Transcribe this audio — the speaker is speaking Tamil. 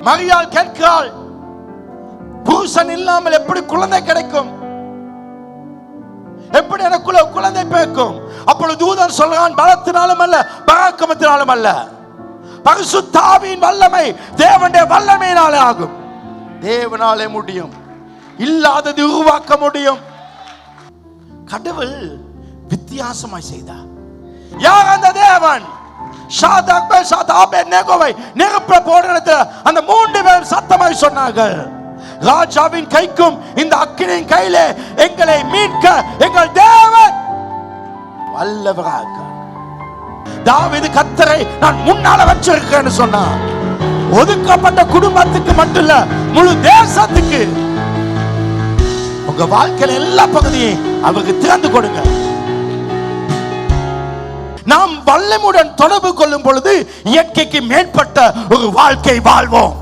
மரியாள் கேட்கிறாள், புருஷன் இல்லாமல் எப்படி குழந்தை கிடைக்கும்? எப்படி எனக்குள்ள குழந்தை பிறக்கும்? அப்பொழுது தூதன் சொல்றான், பலத்தினாலும் அல்ல, பராக்கிரமத்தினாலும் அல்ல, பரிசுத்த ஆவியின் வல்லமை, தேவனுடைய வல்லமையினாலே ஆகும். தேவனாலே முடியும், இல்லாதது உருவாக்க முடியும். கடவுள் வித்தியாசமாய் செய்தார். யார் அந்த தேவன்? ஷாத்ராக், மேஷாக், ஆபேத்நேகோவை நெருப்புல போடுறது அந்த 3 பேர் சத்தமாய் சொன்னார்கள், ராஜாவின் கைக்கும் இந்த அக்கினியின் கையிலே எங்களை மீட்க எங்கள் தேவன் வல்லவராக. தாவீது கர்த்தரை நான் முன்னால வச்சிருக்கேன்னு சொன்னான். ஒதுக்கப்பட்ட குடும்பத்துக்கு மட்டும் இல்ல, முழு தேசத்துக்கு. உங்க வாழ்க்கையில எல்லா பகுதியும் அவருக்கு திறந்து கொடுங்க. நாம் வல்லமுடன் தொடர்பு கொள்ளும் பொழுது இயற்கைக்கு மேற்பட்ட ஒரு வாழ்க்கை வாழ்வோம்.